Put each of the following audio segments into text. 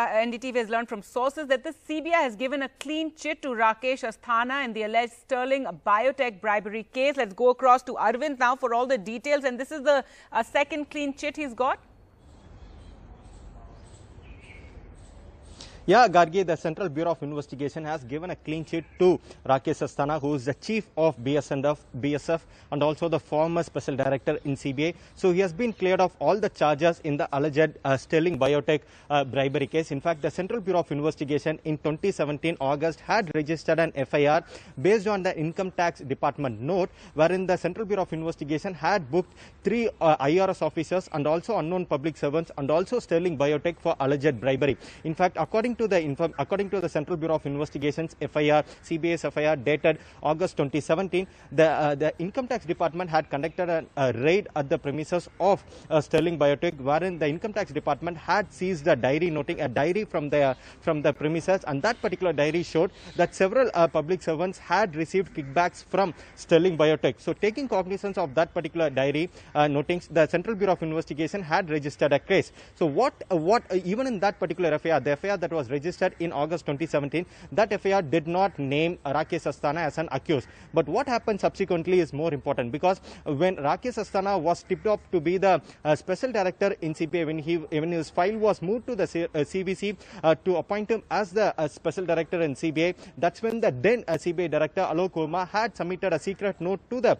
NDTV has learned from sources that the CBI has given a clean chit to Rakesh Asthana in the alleged Sterling Biotech bribery case. Let's go across to Arvind now for all the details. And this is the second clean chit he's got. Yeah, Gargi, the Central Bureau of Investigation has given a clean chit to Rakesh Asthana, who is the chief of BSF and also the former special director in CBI. So he has been cleared of all the charges in the alleged Sterling Biotech bribery case. In fact, the Central Bureau of Investigation in 2017 August had registered an FIR based on the Income Tax Department note, wherein the Central Bureau of Investigation had booked 3 IRS officers and also unknown public servants and also Sterling Biotech for alleged bribery. In fact, according to the Central Bureau of Investigation's FIR, CBI's FIR dated August 2017, the Income Tax Department had conducted a raid at the premises of Sterling Biotech, wherein the Income Tax Department had seized a diary noting a diary from the premises, and that particular diary showed that several public servants had received kickbacks from Sterling Biotech. So, taking cognizance of that particular diary notings, the Central Bureau of Investigation had registered a case. So, even in that particular FIR, the FIR that was registered in August 2017, that FIR did not name Rakesh Asthana as an accused. But what happened subsequently is more important, because when Rakesh Asthana was tipped off to be the special director in CBI, when his file was moved to the CBC to appoint him as the special director in CBI, that's when the then CBI director Alok Verma had submitted a secret note to the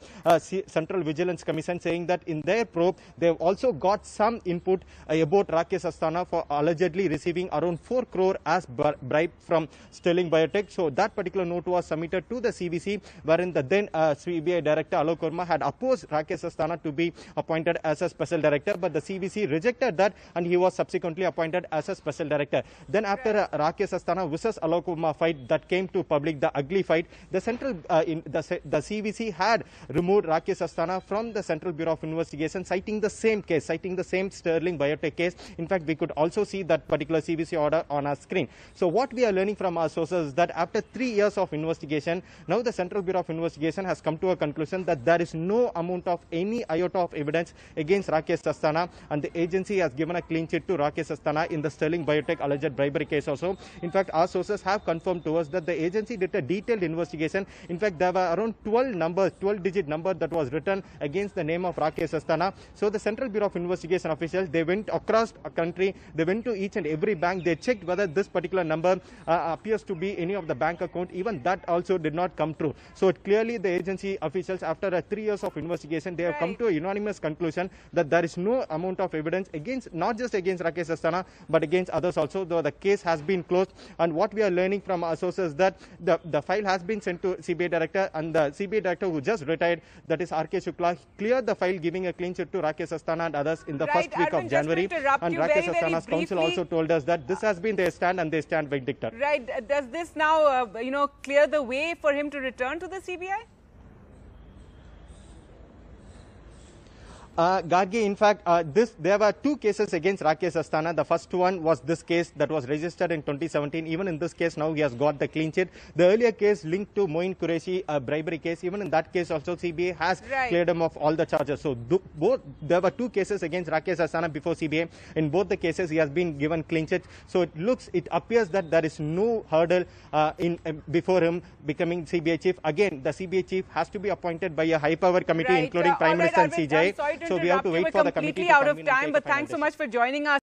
Central Vigilance Commission, saying that in their probe they have also got some input about Rakesh Asthana for allegedly receiving around 4 crore as bribe from Sterling Biotech. So that particular note was submitted to the CBC, wherein the then CBI director Alok Verma had opposed Rakesh Asthana to be appointed as a special director, but the CBC rejected that and he was subsequently appointed as a special director. Then after Rakesh Asthana versus Alok Verma fight that came to public, the ugly fight, the CBC had removed Rakesh Asthana from the Central Bureau of Investigation, citing the same case, citing the same Sterling Biotech case. In fact, we could also see that particular CBC order on our screen. So what we are learning from our sources is that after 3 years of investigation, now the Central Bureau of Investigation has come to a conclusion that there is no amount of any iota of evidence against Rakesh Asthana, and the agency has given a clean chit to Rakesh Asthana in the Sterling Biotech alleged bribery case also. In fact, our sources have confirmed to us that the agency did a detailed investigation. In fact, there were around 12-digit number that was written against the name of Rakesh Asthana. So the Central Bureau of Investigation officials, they went across a country, they went to each and every bank, they checked whether this particular number appears to be any of the bank account. Even that also did not come true. So clearly the agency officials, after 3 years of investigation, they have come to a unanimous conclusion that there is no amount of evidence against, not just against Rakesh Asthana, but against others also, though the case has been closed. And what we are learning from our sources that the file has been sent to CBI director, and the CBI director who just retired, that is R.K. Shukla, cleared the file, giving a clean chit to Rakesh Asthana and others in the first week of January. And Rakesh Asthana's counsel also told us that this has been their stand and they stand vindictive. Right. Does this now, clear the way for him to return to the CBI? Gargi, in fact, there were 2 cases against Rakesh Asthana. The first one was this case that was registered in 2017. Even in this case, now he has got the clean chit. The earlier case linked to Moin Qureshi bribery case, even in that case also CBI has cleared him of all the charges. So there were 2 cases against Rakesh Asthana before CBI. In both the cases, he has been given clean chit. So it appears that there is no hurdle before him becoming CBI chief. Again, the CBI chief has to be appointed by a high-power committee, including Prime Minister and CJI. So we have to wait for the committee to come in and take a final decision. But thanks so much for joining us.